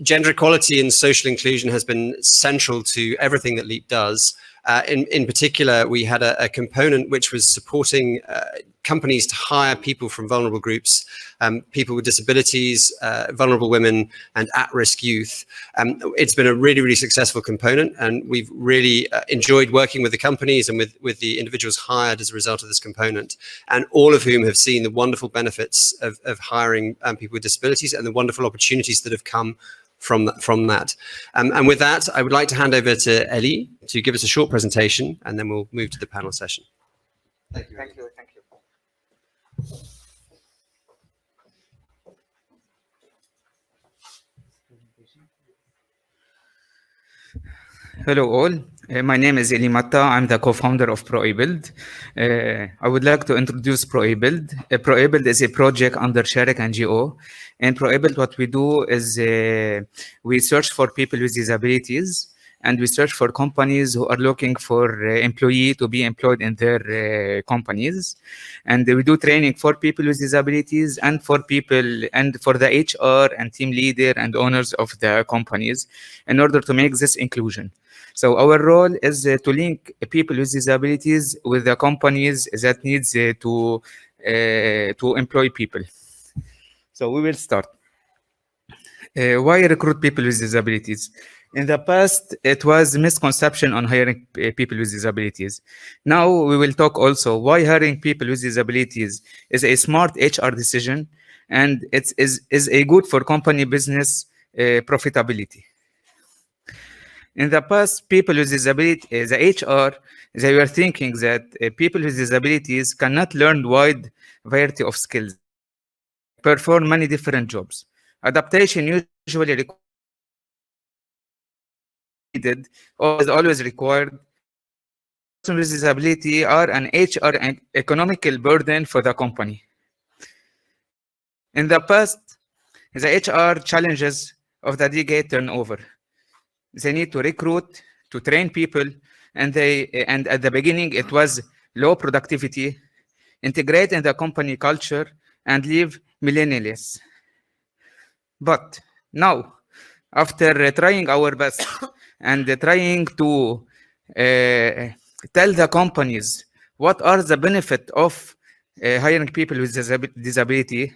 gender equality and social inclusion has been central to everything that LEEP does. In particular, we had a component which was supporting companies to hire people from vulnerable groups, people with disabilities, vulnerable women, and at-risk youth. It's been a really, really successful component, and we've really enjoyed working with the companies and with the individuals hired as a result of this component, and all of whom have seen the wonderful benefits of hiring people with disabilities and the wonderful opportunities that have come from that. And with that, I would like to hand over to Elie to give us a short presentation, and then we'll move to the panel session. Thank you. Thank you. Thank you. Hello all. My name is Elie Matta. I'm the co-founder of ProAbled. I would like to introduce ProAbled. ProAbled is a project under Sharik NGO. And ProAbled, what we do is we search for people with disabilities, and we search for companies who are looking for employees to be employed in their companies. And we do training for people with disabilities and for people and for the HR and team leader and owners of the companies in order to make this inclusion. So our role is to link people with disabilities with the companies that needs to employ people. So we will start. Why recruit people with disabilities? In the past, it was misconception on hiring people with disabilities. Now we will talk also why hiring people with disabilities is a smart HR decision, and it is a good for company business profitability. In the past, people with disabilities, the HR, they were thinking that people with disabilities cannot learn wide variety of skills, perform many different jobs. Adaptation usually needed or is always required. Persons with disability are an HR and economical burden for the company. In the past, the HR challenges of the dedicated turnover. They need to recruit, to train people, and at the beginning it was low productivity, integrate in the company culture, and leave millennials. But now, after trying our best and trying to tell the companies what are the benefits of hiring people with disability,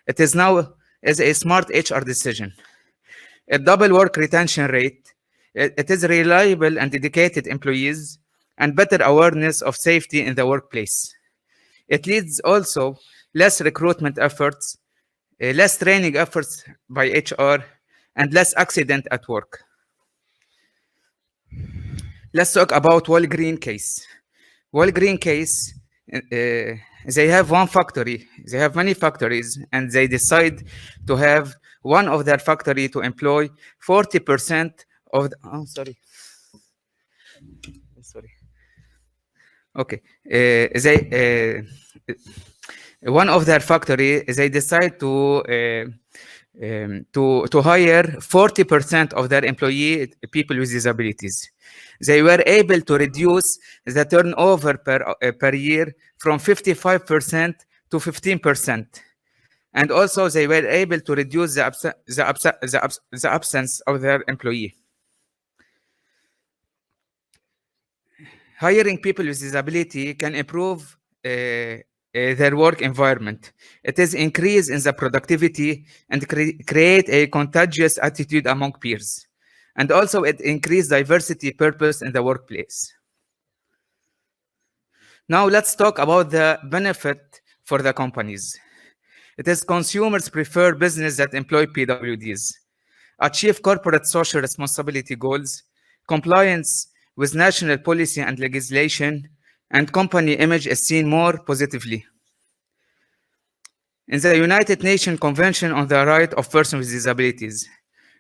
it is now as a smart HR decision. A double work retention rate, it is reliable and dedicated employees, and better awareness of safety in the workplace. It leads also less recruitment efforts, less training efforts by HR, and less accident at work. Let's talk about Walgreen case. Walgreen case, they have one factory. They have many factories, and they decide to have one of their factory to employ 40% of the, sorry. Okay. One of their factory, they decide to hire 40% of their employee people with disabilities. They were able to reduce the turnover per year from 55% to 15%. And also they were able to reduce the absence of their employee. Hiring people with disability can improve their work environment. It is increase in the productivity and create a contagious attitude among peers. And also it increase diversity purpose in the workplace. Now let's talk about the benefit for the companies. It is consumers prefer business that employ PWDs, achieve corporate social responsibility goals, compliance with national policy and legislation, and company image is seen more positively. In the United Nations Convention on the Right of Persons with Disabilities,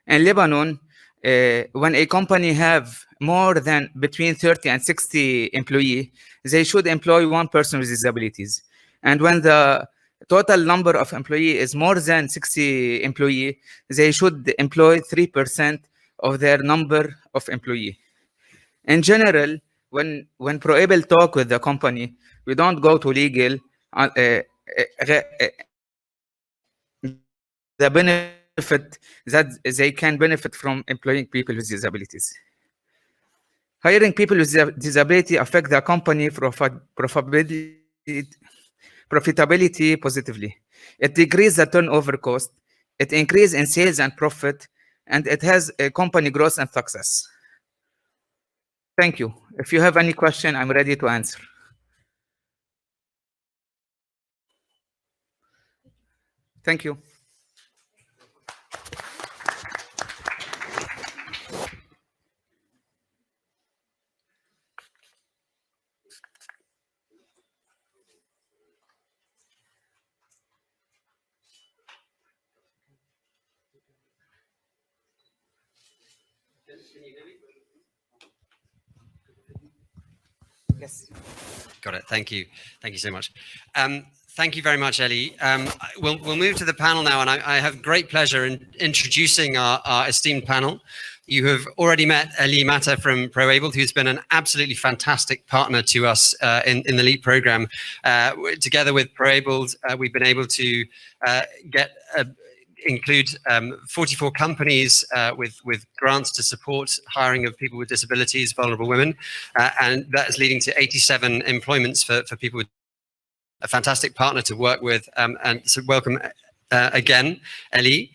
in Lebanon, when a company have more than between 30 and 60 employees, they should employ one person with disabilities. And when the total number of employees is more than 60 employees, they should employ 3% of their number of employees. In general, when ProAbled talk with the company, we don't go to legal. The benefit that they can benefit from employing people with disabilities. Hiring people with disability affect the company profitability positively. It decreases the turnover cost, it increases in sales and profit, and it has a company growth and success. Thank you. If you have any question, I'm ready to answer. Thank you. Yes. Got it. Thank you. Thank you so much. Thank you very much, Elie. We'll move to the panel now, and I have great pleasure in introducing our esteemed panel. You have already met Elie Matta from ProAbled, who's been an absolutely fantastic partner to us in the LEEP program. Together with ProAbled, we've been able to include 44 companies with grants to support hiring of people with disabilities, vulnerable women, and that is leading to 87 employments for people with a fantastic partner to work with. And so welcome again, Elie.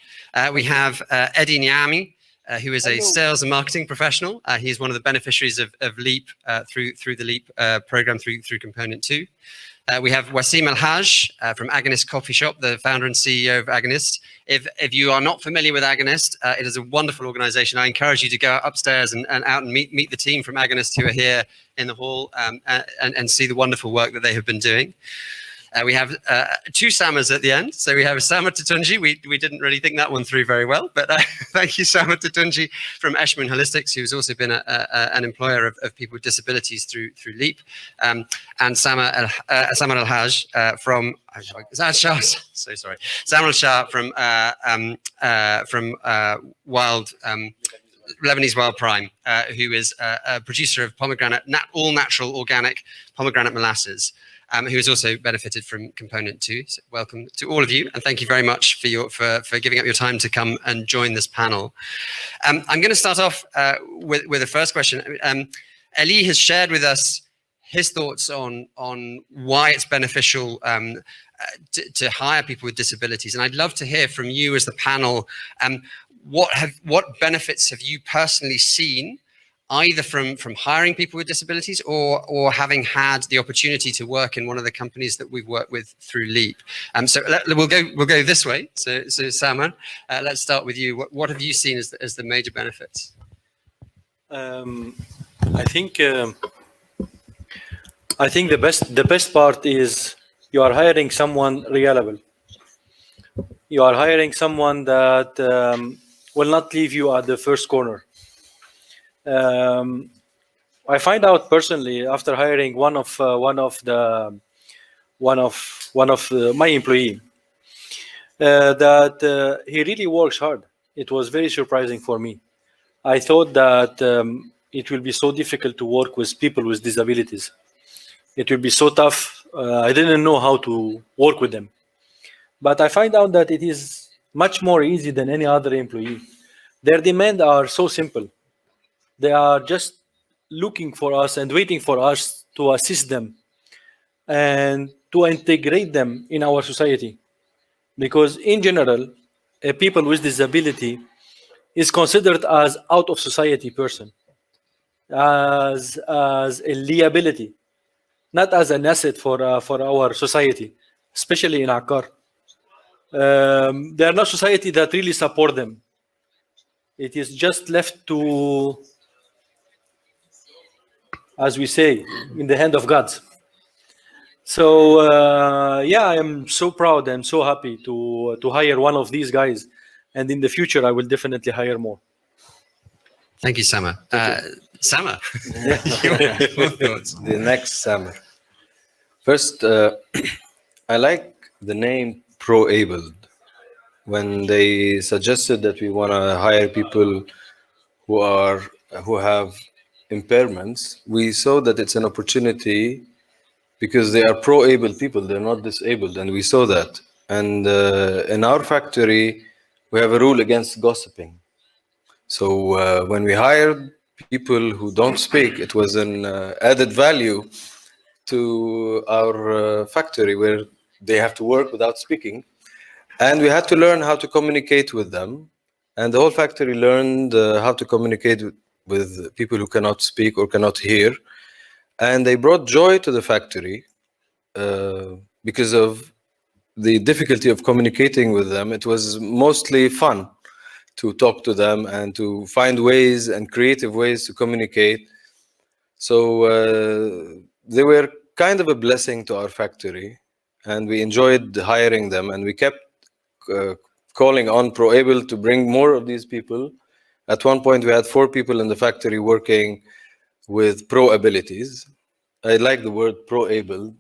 We have Edy Neaime, who is a sales and marketing professional. He's one of the beneficiaries of LEEP through the LEEP program through component 2. We have Wassim el-Hage from Agonist Coffeeshop, the founder and CEO of Agonist. If you are not familiar with Agonist, it is a wonderful organization. I encourage you to go upstairs and out and meet the team from Agonist who are here in the hall and see the wonderful work that they have been doing. We have 2 Samers at the end. So we have Samer Toutounji. We didn't really think that one through very well, but thank you, Samer Toutounji from Eshmoon Holistics, who's also been an employer of people with disabilities through LEEP, and Samer el-Hage from Samer Chaar from Lebanese Wild Prime, who is a producer of pomegranate, all natural organic pomegranate molasses. Who has also benefited from component 2. So welcome to all of you, and thank you very much for giving up your time to come and join this panel. I'm going to start off with the first question. Elie has shared with us his thoughts on why it's beneficial to hire people with disabilities, and I'd love to hear from you as the panel. What benefits have you personally seen, either from hiring people with disabilities or having had the opportunity to work in one of the companies that we've worked with through LEEP? So we'll go this way. So Samer, let's start with you. What have you seen as the major benefits? I think the best part is you are hiring someone reliable. You are hiring someone that will not leave you at the first corner. I find out personally after hiring one of my employee that he really works hard. It was very surprising for me. I thought that it will be so difficult to work with people with disabilities. It will be so tough. I didn't know how to work with them, but I find out that it is much more easy than any other employee. Their demands are so simple. They are just looking for us and waiting for us to assist them and to integrate them in our society. Because in general, people with disability is considered as out of society person, as a liability, not as an asset for our society, especially in Akkar. They are not society that really support them. It is just left to, as we say, in the hand of God. So yeah, I am so proud and so happy to hire one of these guys, and in the future I will definitely hire more. Thank you, Samer. Samer, your thoughts? The next Samer. First, I like the name ProAbled. When they suggested that we want to hire people who have impairments, we saw that it's an opportunity because they are pro-able people, they're not disabled, and we saw that. And in our factory, we have a rule against gossiping. So when we hired people who don't speak, it was an added value to our factory where they have to work without speaking. And we had to learn how to communicate with them. And the whole factory learned how to communicate with people who cannot speak or cannot hear. And they brought joy to the factory because of the difficulty of communicating with them. It was mostly fun to talk to them and to find ways and creative ways to communicate. So they were kind of a blessing to our factory, and we enjoyed hiring them, and we kept calling on ProAbled to bring more of these people. At one point, we had 4 people in the factory working with ProAbilities. I like the word ProAbled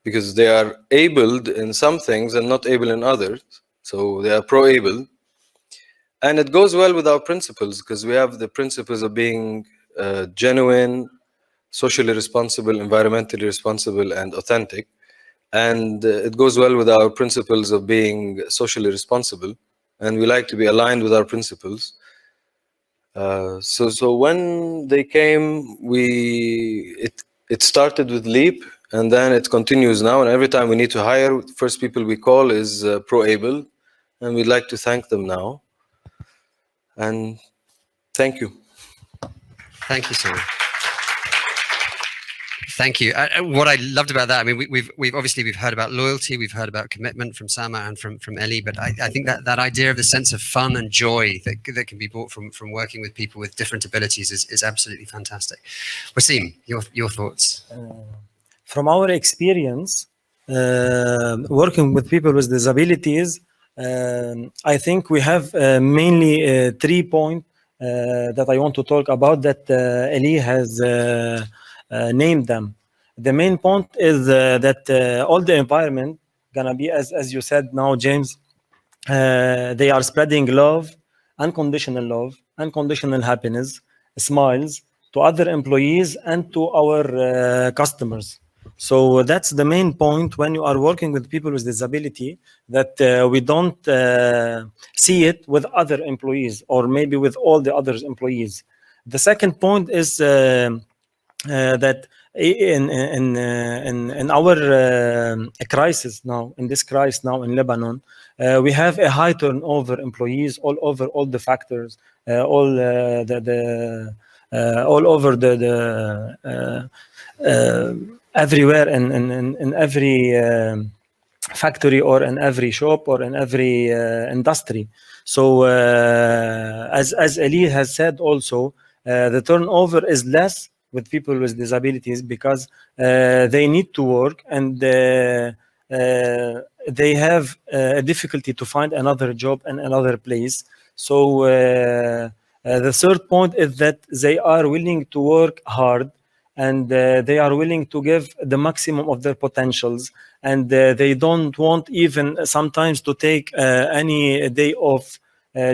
because they are abled in some things and not able in others. So they are ProAbled. And it goes well with our principles because we have the principles of being genuine, socially responsible, environmentally responsible, and authentic. And it goes well with our principles of being socially responsible. And we like to be aligned with our principles. So when they came, it started with LEEP, and then it continues now. And every time we need to hire, first people we call is ProAbled, and we'd like to thank them now. And thank you. Thank you, Samer. Thank you. What I loved about that, I mean, we've obviously heard about loyalty, we've heard about commitment from Samer and from Elie, but I think that idea of the sense of fun and joy that can be brought from working with people with different abilities is absolutely fantastic. Wassim, your thoughts? From our experience, working with people with disabilities, I think we have mainly 3 points that I want to talk about that Elie has named them. The main point is that all the environment gonna be, as you said now, James, they are spreading love, unconditional happiness, smiles to other employees and to our customers. So that's the main point when you are working with people with disability, that we don't see it with other employees or maybe with all the other employees. The second point is that in our crisis now, in this crisis now in Lebanon, we have a high turnover employees all over all the factors, all over the everywhere in every factory or in every shop or in every industry. So as Elie has said also, the turnover is less with people with disabilities because they need to work and they have a difficulty to find another job in another place. So the third point is that they are willing to work hard and they are willing to give the maximum of their potentials, and they don't want even sometimes to take any day off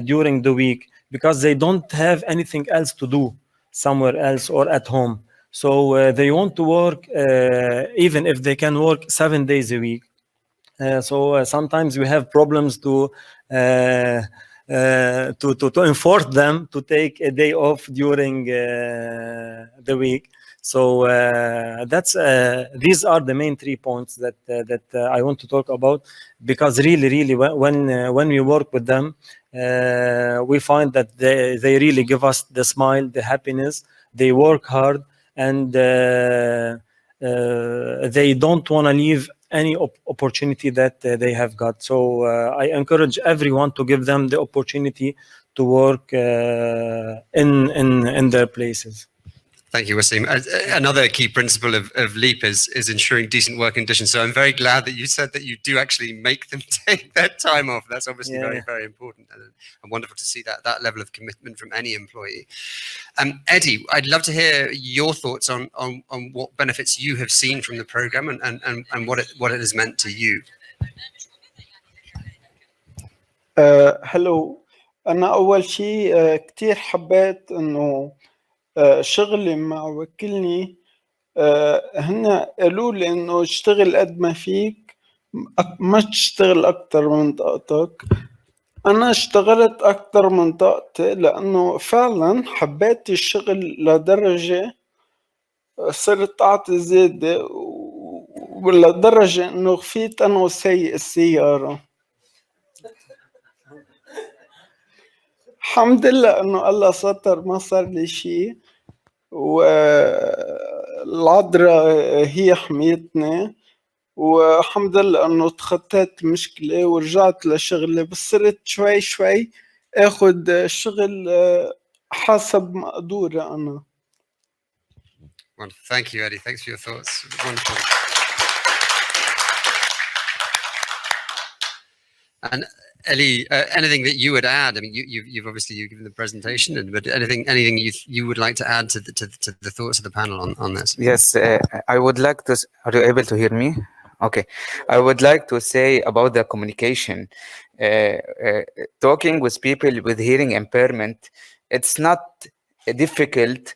during the week because they don't have anything else to do somewhere else or at home. So they want to work even if they can work 7 days a week. So sometimes we have problems to enforce them to take a day off during the week. So that's these are the main 3 points that I want to talk about, because really when we work with them, we find that they really give us the smile, the happiness. They work hard and they don't want to leave any opportunity that they have got. So I encourage everyone to give them the opportunity to work in their places. Thank you, Wassim. Another key principle of LEEP is ensuring decent work conditions. So I'm very glad that you said that you do actually make them take their time off. That's obviously very important, and wonderful to see that level of commitment from any employee. Edy, I'd love to hear your thoughts on what benefits you have seen from the program and what it has meant to you. Hello. أنا أول شيء كتير حبيت إنه شغلي مع وكلني هن قالوا لي إنه اشتغل قد ما فيك، ما تشتغل أكتر من طاقتك. أنا اشتغلت أكتر من طاقتي لأنه فعلا حبيت الشغل لدرجة صرت أعطي زيادة ولدرجة إنه خفيت أنا وسايق السيارة. الحمد لله إنه الله ستر ما صار لي شيء، والعذراء هي حميتني، والحمد لله إنه تخطيت المشكلة ورجعت لشغلي، بس صرت شوي شوي آخد شغل حسب مقدوري أنا. Wonderful. Thank you, Eddie. Thanks for your thoughts. Wonderful. And Elie, anything that you would add? I mean, you've obviously given the presentation, but anything you would like to add to the thoughts of the panel on this? Yes, I would like to. Are you able to hear me? Okay. I would like to say about the communication. Talking with people with hearing impairment, it's not difficult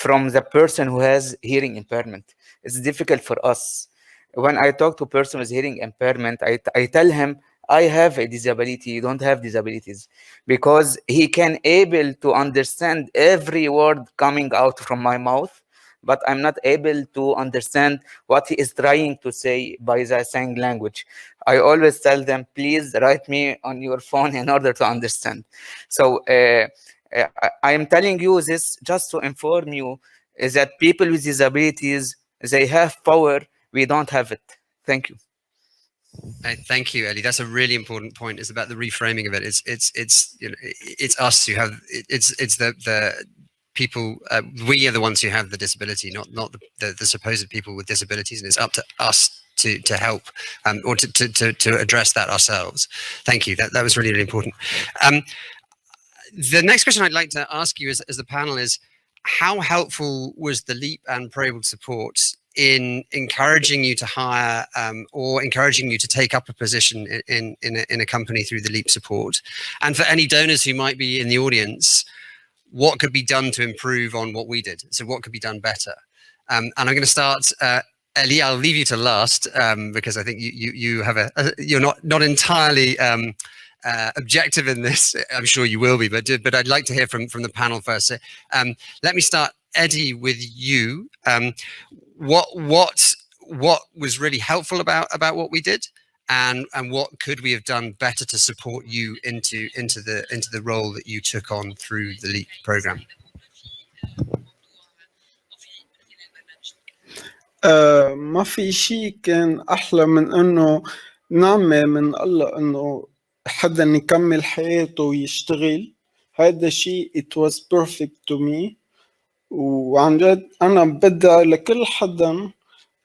from the person who has hearing impairment. It's difficult for us. When I talk to a person with hearing impairment, I tell him, I have a disability, you don't have disabilities, because he can able to understand every word coming out from my mouth, but I'm not able to understand what he is trying to say by the sign language. I always tell them, please write me on your phone in order to understand. So I am telling you this just to inform you is that people with disabilities, they have power, we don't have it. Thank you. Thank you, Elie. That's a really important point. It's about the reframing of it. It's you know, it's us who have it's the people. We are the ones who have the disability, not the supposed people with disabilities, and it's up to us to help or to address that ourselves. Thank you. That was really, really important. The next question I'd like to ask you as the panel is, how helpful was the LEEP and ProAbled support in encouraging you to hire or encouraging you to take up a position in a company through the LEEP support? And for any donors who might be in the audience, what could be done to improve on what we did? So what could be done better? And I'm going to start, Elie, I'll leave you to last because I think you have you're not entirely objective in this. I'm sure you will be, but I'd like to hear from the panel first. Let me start, Eddie, with you. What was really helpful about what we did, and what could we have done better to support you into the role that you took on through the LEEP program? ما في شيء كان أحلى من إنه نعمة من الله إنه حدا يكمل حياته ويشتغل. هذا شيء it was perfect to me. وعن جد أنا بدعي لكل حدا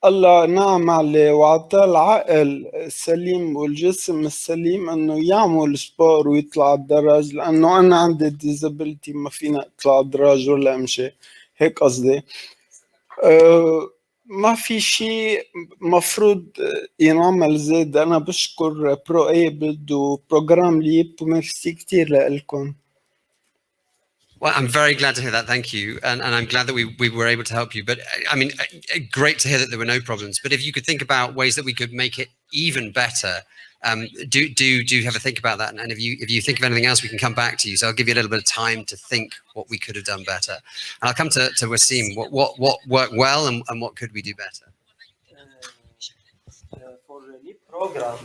الله نعم عليه وعطاه العقل السليم والجسم السليم إنه يعمل سبور ويطلع على الدراج، لأنه أنا عندي disability ما فينا أطلع على الدراج ولا أمشي، هيك قصدي. ما في شيء مفروض ينعمل زيد. أنا بشكر ProAbled وبروجرام ليب وميرسي كتير لإلكم. Well, I'm very glad to hear that. Thank you. And I'm glad that we were able to help you. But I mean, great to hear that there were no problems. But if you could think about ways that we could make it even better, do have a think about that. And if you think of anything else, we can come back to you. So I'll give you a little bit of time to think what we could have done better. And I'll come to Wassim. What worked well and what could we do better? For the LEEP program,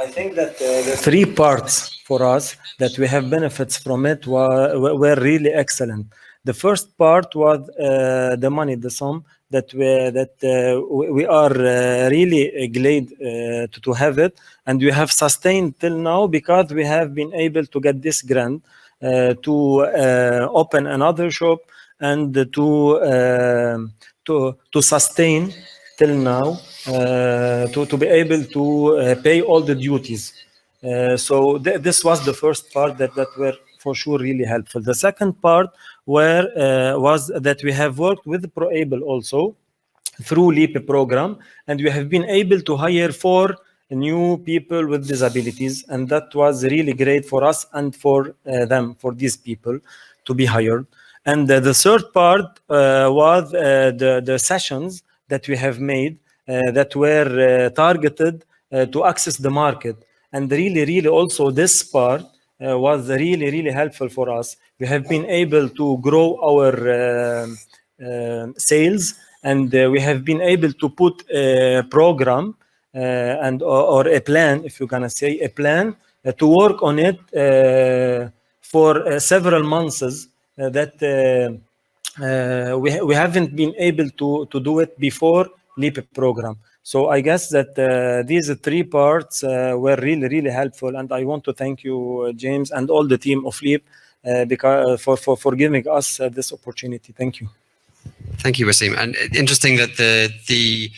I think that the 3 parts for us that we have benefits from it were really excellent. The first part was the money, the sum that we are really glad to have it, and we have sustained till now because we have been able to get this grant to open another shop and to sustain till now, to be able to pay all the duties. So this was the first part that were for sure really helpful. The second part was that we have worked with ProAbled also through LEEP program, and we have been able to hire 4 new people with disabilities, and that was really great for us and for them, for these people to be hired. And the third part was the sessions that we have made that were targeted to access the market. and really also this part was really helpful for us. We have been able to grow our sales, and we have been able to put a program and or a plan, if you're gonna say a plan, to work on it for several months. That we haven't been able to do it before LEEP program. So I guess that these three parts were really helpful, and I want to thank you, James, and all the team of LEEP because for giving us this opportunity. Thank you. Thank you, Wassim. And interesting that the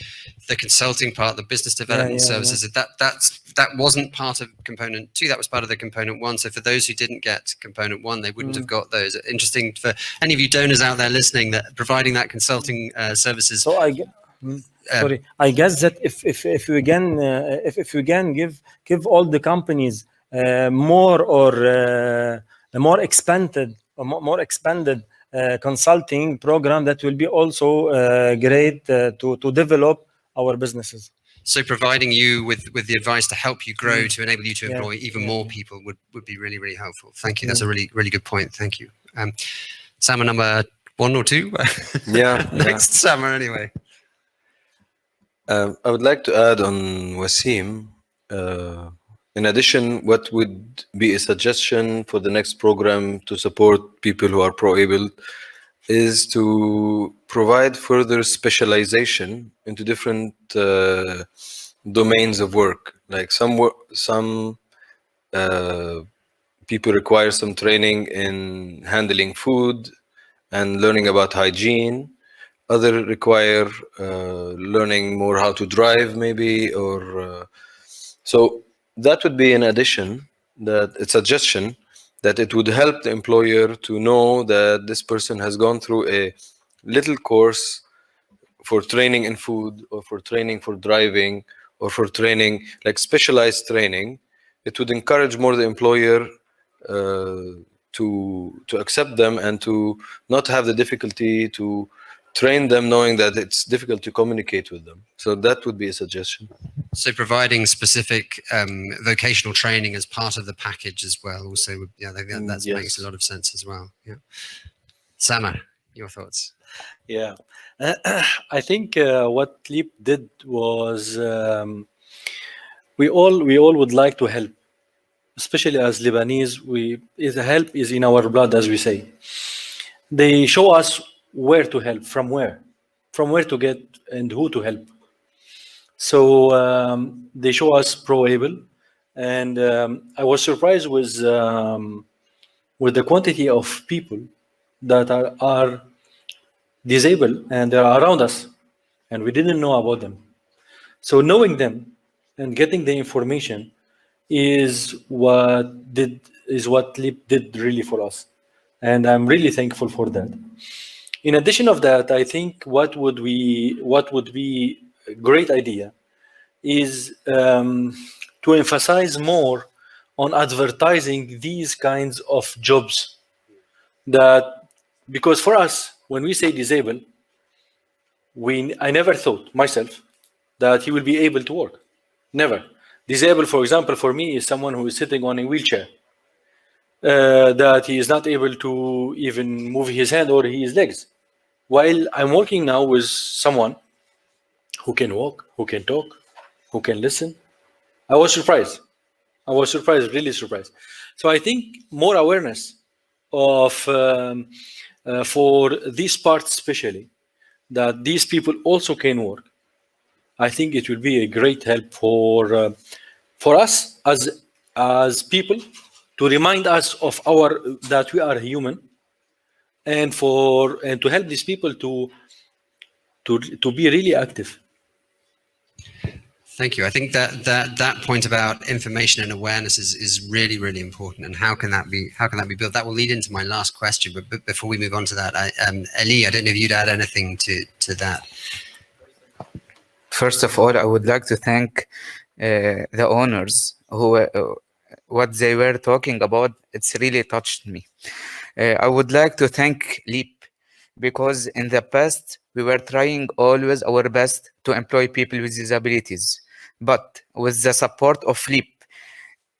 consulting part, the business development services, that wasn't part of component 2. That was part of the component 1. So for those who didn't get component 1, they wouldn't have got those. Interesting for any of you donors out there listening that providing that consulting services. So I guess that if we can give all the companies more expanded consulting program, that will be also great to develop our businesses. So providing you with the advice to help you grow, to enable you to employ even more people would be really helpful. Thank you. That's a really good point. Thank you. Samer, number 1 or 2? Next, Samer, anyway. I would like to add on Wassim. In addition, what would be a suggestion for the next program to support people who are pro-abled is to provide further specialization into different domains of work. Like some people require some training in handling food and learning about hygiene. Others require learning more how to drive, maybe, or so that would be an addition, that a suggestion that it would help the employer to know that this person has gone through a little course for training in food, or for training for driving, or for training, like specialized training. It would encourage more the employer to accept them and to not have the difficulty to train them, knowing that it's difficult to communicate with them. So that would be a suggestion. So providing specific vocational training as part of the package as well also would, that makes a lot of sense as well. Samer, your thoughts? I think what LEEP did was we all would like to help, especially as Lebanese. Help is in our blood, as we say. They show us where to help, from where to get, and who to help. So they show us ProAbled, and I was surprised with the quantity of people that are disabled and they are around us, and we didn't know about them. So knowing them and getting the information is what LEEP did really for us, and I'm really thankful for that. In addition of that, I think what would be a great idea is to emphasize more on advertising these kinds of jobs. Because for us, when we say disabled, I never thought myself that he will be able to work. Never. Disabled, for example, for me is someone who is sitting on a wheelchair, that he is not able to even move his hand or his legs. While I'm working now with someone who can walk, who can talk, who can listen. I was surprised, really surprised. So I think more awareness of for this part especially, that these people also can work. I think it will be a great help for us as people, to remind us of that we are human, and to help these people to be really active. Thank you. I think that point about information and awareness is really important. And how can that be built? That will lead into my last question. But before we move on to that, Elie, I don't know if you'd add anything to that. First of all, I would like to thank the owners who what they were talking about. It's really touched me. I would like to thank LEEP, because in the past we were trying always our best to employ people with disabilities. But with the support of LEEP,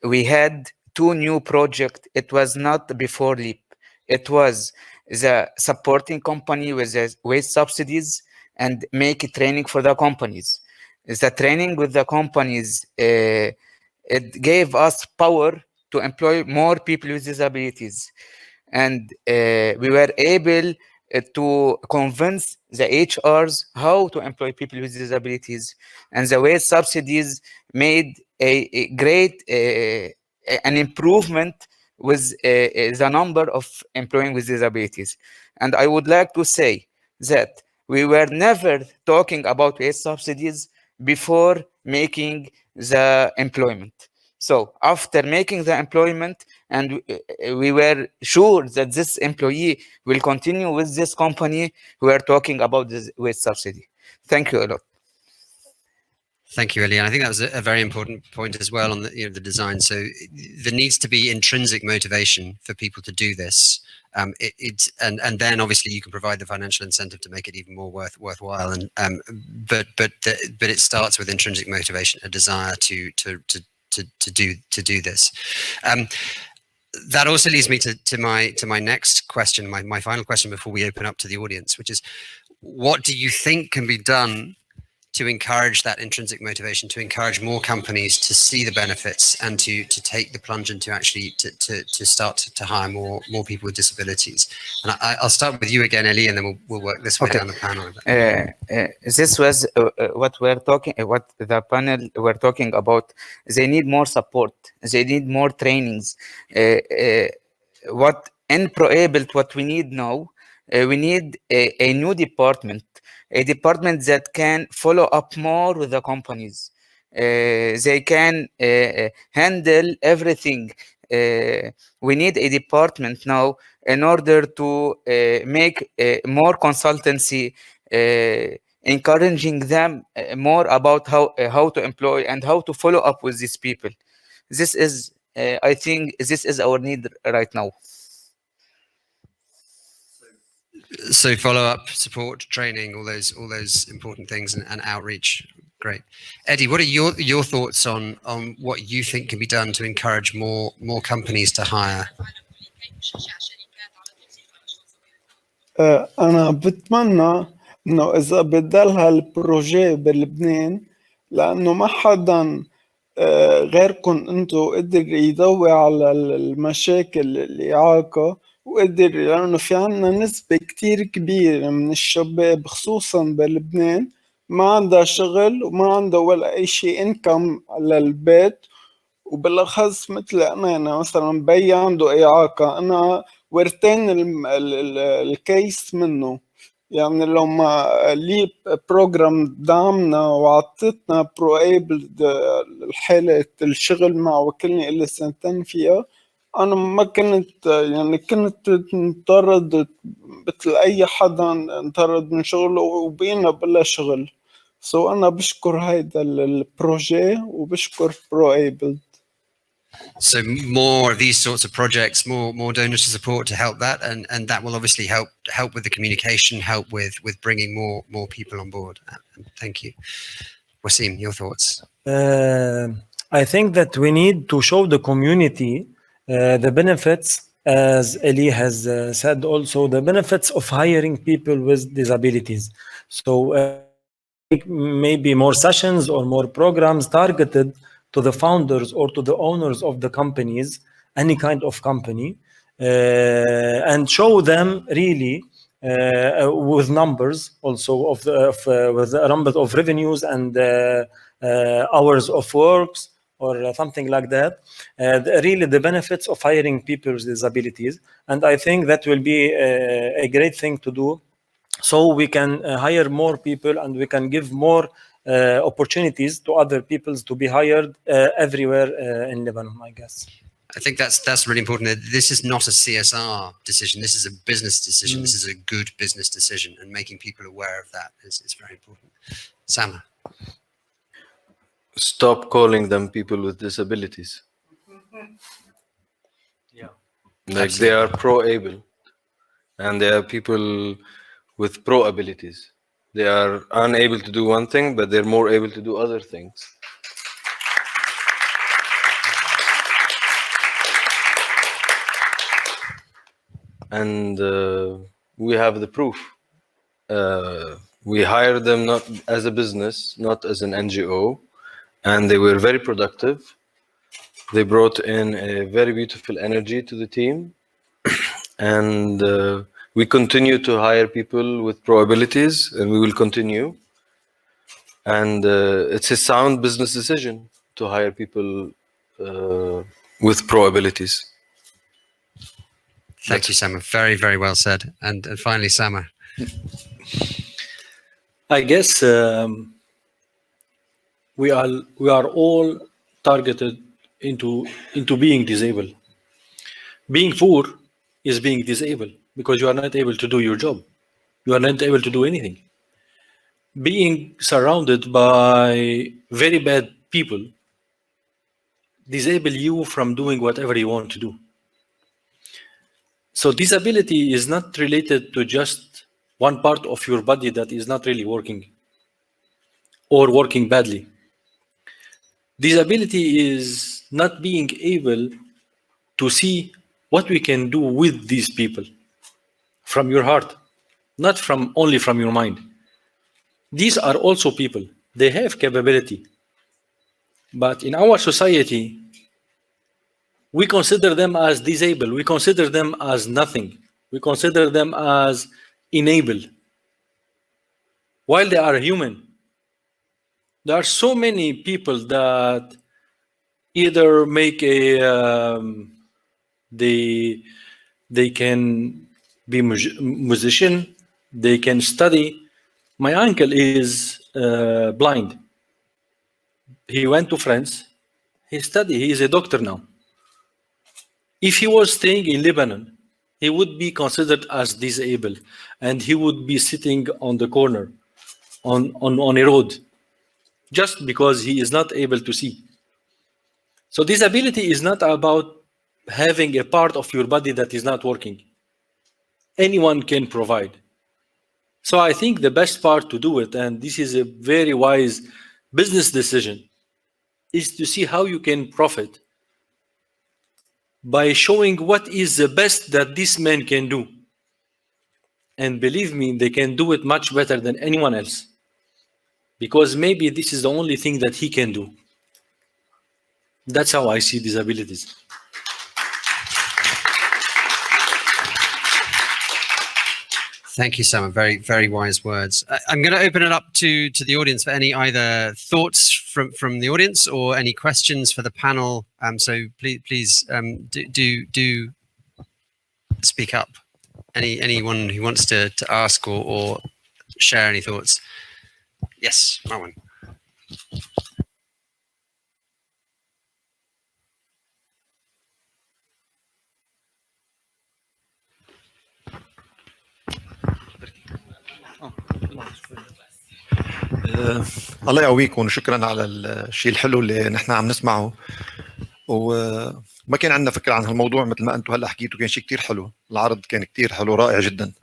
we had 2 new projects. It was not before LEEP. It was the supporting company with the wage subsidies and make training for the companies. The training with the companies, it gave us power to employ more people with disabilities. And we were able to convince the HRs how to employ people with disabilities. And the wage subsidies made a great an improvement with the number of employing with disabilities. And I would like to say that we were never talking about wage subsidies before making the employment. So after making the employment, and we were sure that this employee will continue with this company, we are talking about this wage subsidy. Thank you a lot. Thank you, Elie. And I think that was a very important point as well on the, the design. So there needs to be intrinsic motivation for people to do this. And then obviously you can provide the financial incentive to make it even more worthwhile. And but it starts with intrinsic motivation, a desire to do this. That also leads me to my next question, my final question before we open up to the audience, which is, what do you think can be done to encourage that intrinsic motivation, to encourage more companies to see the benefits and to take the plunge and to actually to start to hire more people with disabilities? And I'll start with you again, Elie, and then we'll work this way down the panel. This was what the panel were talking about. They need more support. They need more trainings. What in ProAbled, what we need now, we need a new department. A department that can follow up more with the companies. They can handle everything. We need a department now in order to make more consultancy, encouraging them more about how to employ and how to follow up with these people. This is, I think, this is our need right now. So follow-up, support, training, all those important things, and outreach. Great. Edy, what are your thoughts on what you think can be done to encourage more companies to hire? أنا بتمنى إنه إذا بدل هالبروجي بلبنان، لأنه ما حدا غيركم أنتو قدر يضوي على المشاكل الإعاقة، وقدر، لأنه في عنا نسبة كتير كبيرة من الشباب خصوصا بلبنان ما عندها شغل وما عندها ولا أي شيء إنكم على البيت. وبالأخص مثل أنا مثلا بي عنده إعاقة، أنا ورتين الكيس منه. يعني لو ما ليب بروجرام دعمنا وعطتنا ProAbled الحالة الشغل مع وكلني إلي 2 سنين فيها، أنا ما كنت يعني كنت انطرد مثل أي حدا انطرد من شغله وبقينا بلا شغل. أنا بشكر هيدا البروجي وبشكر ProAbled. So more of these sorts of projects, more donors to support to help that, and that will obviously help with the communication, help with bringing more people on board. Thank you. Wassim, your thoughts? I think that we need to show the community the benefits, as Elie has said also, the benefits of hiring people with disabilities. So maybe more sessions or more programs targeted to the founders or to the owners of the companies, any kind of company, and show them really with numbers also with the number of revenues and hours of works or something like that, really the benefits of hiring people with disabilities. And I think that will be a great thing to do, so we can hire more people and we can give more opportunities to other people to be hired everywhere in Lebanon, I guess. I think that's really important. This is not a CSR decision. This is a business decision. This is a good business decision, and making people aware of that is very important. Samer. Stop calling them people with disabilities. Yeah. Like they are ProAbled, and they are people with pro abilities. They are unable to do one thing, but they're more able to do other things. and we have the proof. We hired them not as a business, not as an NGO, and they were very productive. They brought in a very beautiful energy to the team, and we continue to hire people with ProAbilities, and we will continue. And it's a sound business decision to hire people with ProAbilities. Thank you, Samer. Very, very well said. And finally, Samer. I guess we are all targeted into being disabled. Being poor is being disabled because you are not able to do your job. You are not able to do anything. Being surrounded by very bad people disable you from doing whatever you want to do. So disability is not related to just one part of your body that is not really working or working badly. Disability is not being able to see what we can do with these people from your heart, not from only from your mind. These are also people. They have capability. But in our society, we consider them as disabled. We consider them as nothing. We consider them as enabled. While they are human, there are so many people that either make a they can be musician, they can study. My uncle is blind. He went to France. He studied. He is a doctor now. If he was staying in Lebanon, he would be considered as disabled, and he would be sitting on the corner on a road just because he is not able to see. So disability is not about having a part of your body that is not working. Anyone can provide. So I think the best part to do it, and this is a very wise business decision, is to see how you can profit by showing what is the best that this man can do. And believe me, they can do it much better than anyone else, because maybe this is the only thing that he can do. That's how I see disabilities. Thank you, Samer. Very, very wise words. I'm going to open it up to the audience for any either thoughts from the audience or any questions for the panel. So please do speak up. Anyone who wants to ask or share any thoughts. Yes, Marwan. الله يقويكم وشكرا على الشيء الحلو اللي نحن عم نسمعه. وما كان عندنا فكرة عن هالموضوع مثل ما انتم هلا حكيتوا. كان شيء كتير حلو. العرض كان كتير حلو، رائع جدا.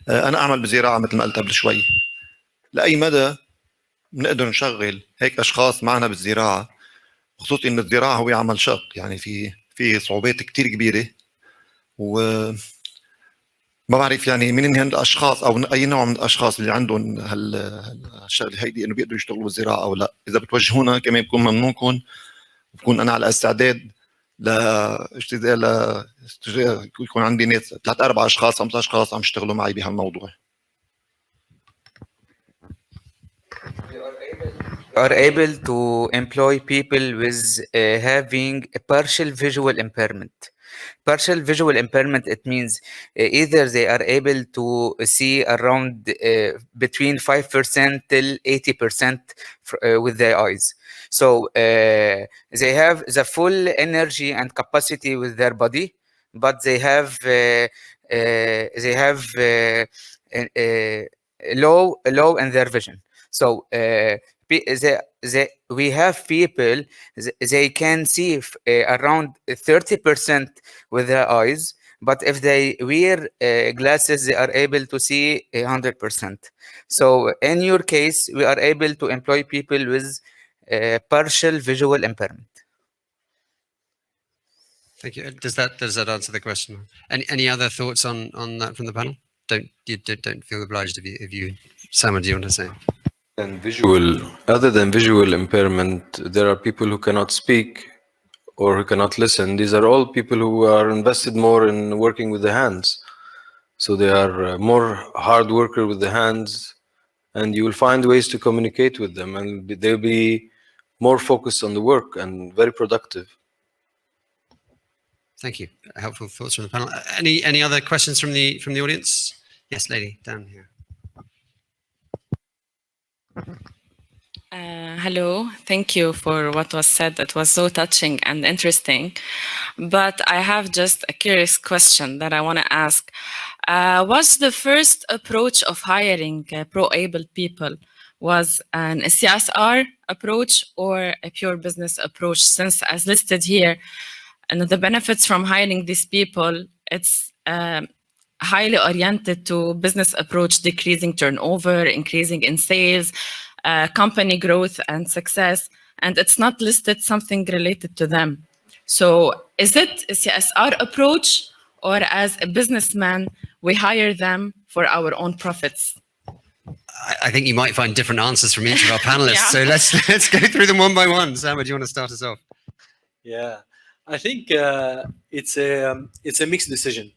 انا اعمل بزراعة مثل ما قلت قبل شوي. لأي مدى بنقدر نشغل هيك اشخاص معنا بالزراعة، خصوصا ان الزراعة هو عمل شاق، يعني في صعوبات كتير كبيرة. و ما بعرف يعني مين هن الاشخاص او اي نوع من الاشخاص اللي عندهم هالشغله هيدي انه بيقدروا يشتغلوا بالزراعه او لا. اذا بتوجهونا كمان بكون ممنونكم، بكون انا على استعداد يكون عندي ناس 3-4 اشخاص 5 اشخاص عم يشتغلوا معي بهالموضوع. Are able to employ people with having a partial visual impairment. Partial visual impairment, it means either they are able to see around between 5% till 80% with their eyes. So they have the full energy and capacity with their body, but they have low in their vision. So we have people, they can see around 30% with their eyes, but if they wear glasses, they are able to see 100%. So in your case, we are able to employ people with partial visual impairment. Thank you. Does that answer the question? Any other thoughts on that from the panel? Don't feel obliged if you Samer, do you want to say? And other than visual impairment, there are people who cannot speak or who cannot listen. These are all people who are invested more in working with the hands. So they are more hard worker with the hands, and you will find ways to communicate with them, and they'll be more focused on the work and very productive. Thank you. Helpful thoughts from the panel. Any other questions from the audience? Yes, lady down here. Hello, thank you for what was said. It was so touching and interesting. But I have just a curious question that I want to ask. Was the first approach of hiring ProAbled people was a CSR approach or a pure business approach? Since as listed here, and the benefits from hiring these people, it's highly oriented to business approach, decreasing turnover, increasing in sales, company growth and success, and it's not listed something related to them. So is it a CSR approach, or as a businessman, we hire them for our own profits? I think you might find different answers from each of our panelists. Yeah. So let's go through them one by one. Samer, do you want to start us off? Yeah, I think it's a mixed decision.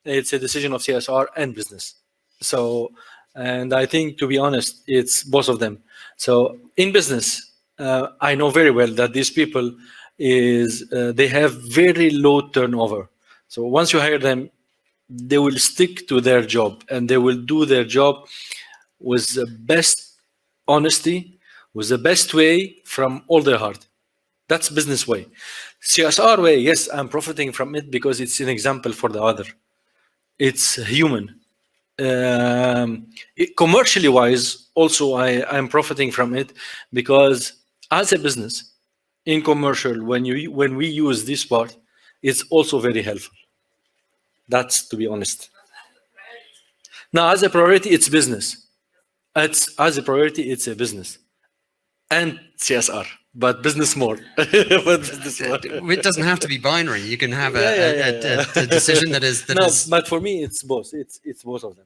It's a decision of CSR and business. So, and I think, to be honest, it's both of them. So in business, I know very well that these people they have very low turnover. So once you hire them, they will stick to their job, and they will do their job with the best honesty, with the best way, from all their heart. That's business way. CSR way, yes, I'm profiting from it because it's an example for the other. It's human. Commercially wise, also I'm profiting from it, because as a business in commercial, when we use this part, it's also very helpful. That's, to be honest. Now, as a priority, it's business. As a priority, it's a business and CSR, but business more. It doesn't have to be binary. You can have a decision that is. But for me, it's both. It's both of them.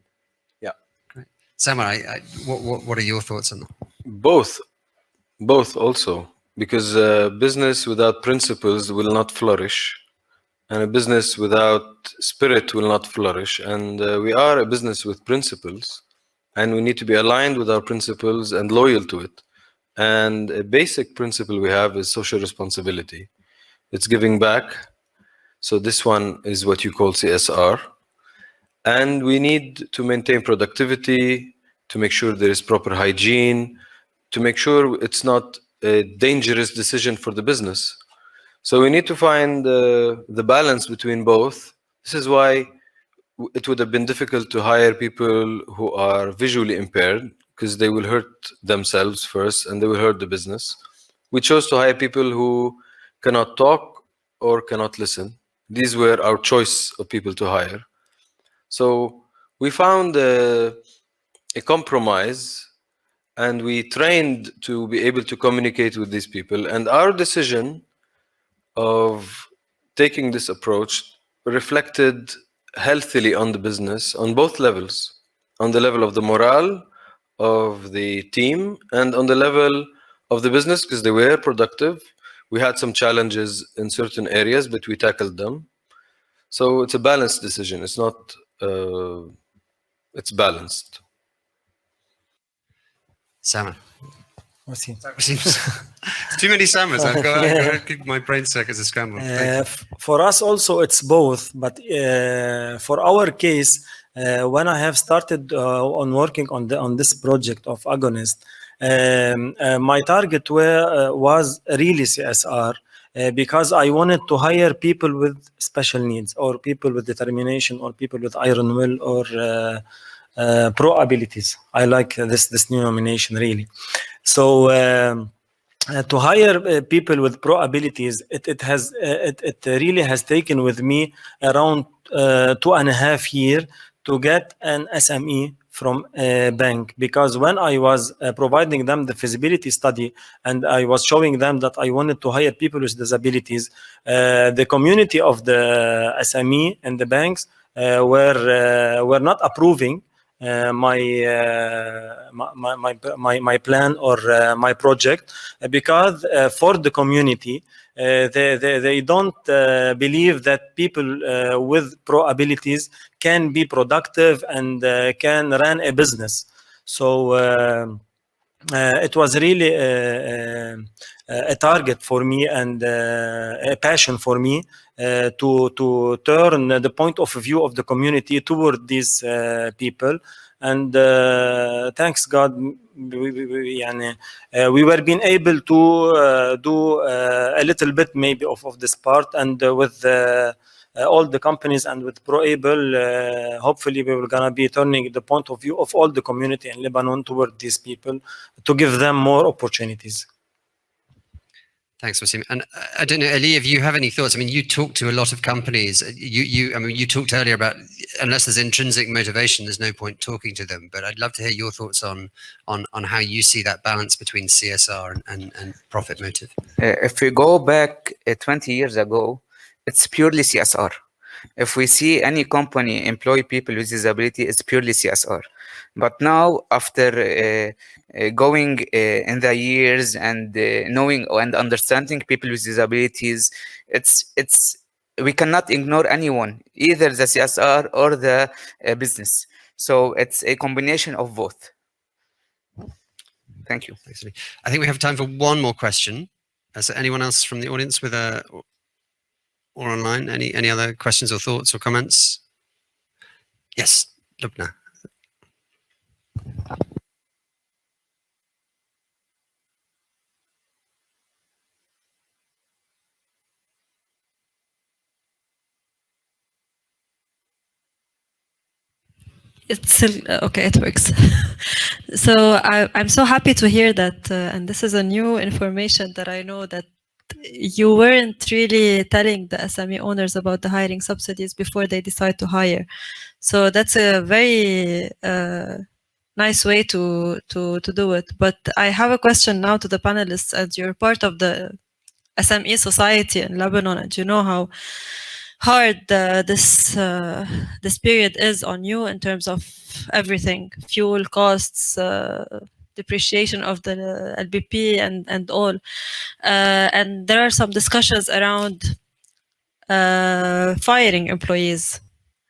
Yeah. Great. Samer, what are your thoughts on that? Both also, because business without principles will not flourish, and a business without spirit will not flourish. And we are a business with principles, and we need to be aligned with our principles and loyal to it. And a basic principle we have is social responsibility. It's giving back. So this one is what you call CSR. And we need to maintain productivity, to make sure there is proper hygiene, to make sure it's not a dangerous decision for the business. So we need to find the balance between both. This is why it would have been difficult to hire people who are visually impaired, because they will hurt themselves first and they will hurt the business. We chose to hire people who cannot talk or cannot listen. These were our choice of people to hire. So we found a compromise, and we trained to be able to communicate with these people. And our decision of taking this approach reflected healthily on the business on both levels, on the level of the morale of the team and on the level of the business, because they were productive. We had some challenges in certain areas, but we tackled them. So it's a balanced decision. It's not, it's balanced. Samer. Wassim. Too many Samers. I've got my brain circuits are scrambled. For us also, it's both. But for our case, when I have started on working on this project of Agonist, my target was really CSR, because I wanted to hire people with special needs, or people with determination, or people with iron will, or ProAbled. I like this new nomination really. So to hire people with ProAbled, it really has taken with me around 2.5 years to get an SME from a bank, because when I was providing them the feasibility study and I was showing them that I wanted to hire people with disabilities, the community of the SME and the banks were not approving my plan or my project, because for the community they don't believe that people with pro-abilities can be productive and can run a business. So it was really a target for me and a passion for me to turn the point of view of the community toward these people. And thanks God, we were being able to do a little bit maybe of this part, and with all the companies and with ProAble, hopefully we were gonna be turning the point of view of all the community in Lebanon toward these people to give them more opportunities. Thanks, Wassim. And I don't know, Elie, if you have any thoughts. I mean, you talk to a lot of companies. I mean, you talked earlier about unless there's intrinsic motivation, there's no point talking to them. But I'd love to hear your thoughts on how you see that balance between CSR and profit motive. If we go back 20 years ago, it's purely CSR. If we see any company employ people with disability, it's purely CSR. But now, after going in the years and knowing and understanding people with disabilities, we cannot ignore anyone, either the CSR or the business. So it's a combination of both. Thank you. Thanks, Elie. I think we have time for one more question. Is there anyone else from the audience with or online? Any other questions or thoughts or comments? Yes, Lubna. It's okay, it works. So I'm so happy to hear that, and this is a new information that I know, that you weren't really telling the SME owners about the hiring subsidies before they decide to hire. So that's a very nice way to do it. But I have a question now to the panelists, as you're part of the SME society in Lebanon, and you know how hard this period is on you in terms of everything: fuel costs, depreciation of the LBP, and all. And there are some discussions around firing employees.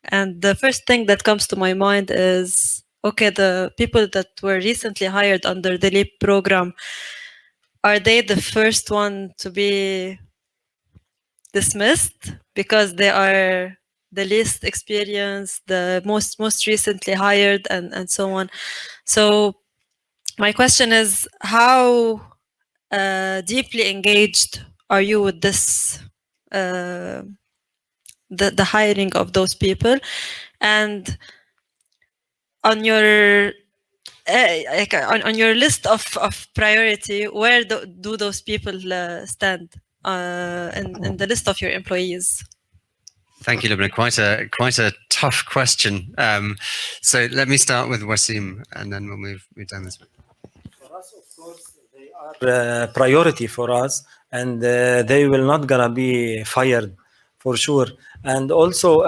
And the first thing that comes to my mind is, okay, the people that were recently hired under the LEEP program, are they the first one to be dismissed because they are the least experienced, the most recently hired, and so on? So my question is, how deeply engaged are you with this, the hiring of those people? And on your on your list of priority, where do those people stand in the list of your employees? Thank you, Lubna. Quite a tough question. So let me start with Wassim, and then we'll move down this way. For us, of course, they are priority for us, and they will not gonna be fired for sure. And also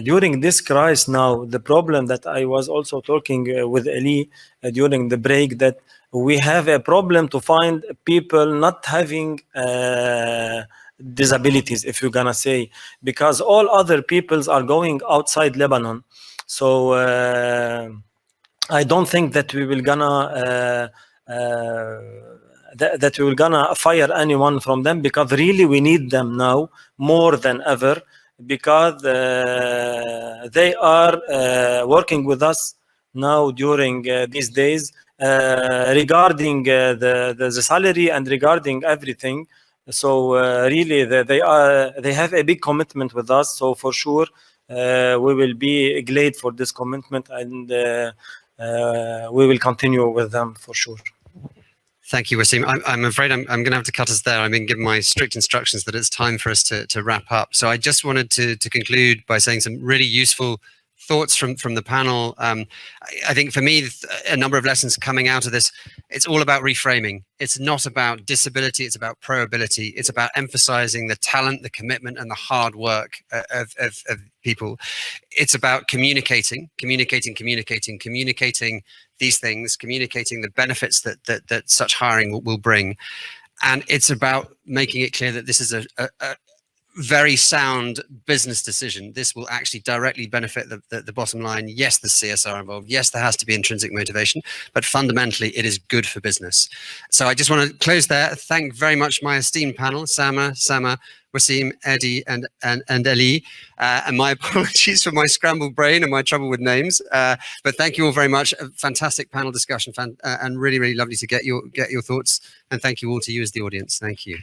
during this crisis now, the problem that I was also talking with Elie during the break, that we have a problem to find people not having disabilities, if you're gonna say, because all other peoples are going outside Lebanon. So I don't think that we will gonna that we will gonna fire anyone from them, because really we need them now more than ever, because they are working with us now during these days regarding the salary and regarding everything. So really they have a big commitment with us. So for sure we will be glad for this commitment, and we will continue with them for sure. Thank you, Wassim. I'm afraid I'm going to have to cut us there. I've been given my strict instructions that it's time for us to wrap up. So I just wanted to conclude by saying some really useful thoughts from the panel. I think for me, a number of lessons coming out of this. It's all about reframing. It's not about disability. It's about ProAbility. It's about emphasizing the talent, the commitment, and the hard work of people. It's about communicating these things, communicating the benefits that such hiring will bring. And it's about making it clear that this is a very sound business decision. This will actually directly benefit the bottom line. Yes, there's CSR involved. Yes, there has to be intrinsic motivation, but fundamentally it is good for business. So I just want to close there. Thank very much my esteemed panel, Samer, Wassim, Edy, and Elie. And my apologies for my scrambled brain and my trouble with names. But thank you all very much. A fantastic panel discussion, and really, really lovely to get your thoughts. And thank you all to you as the audience. Thank you.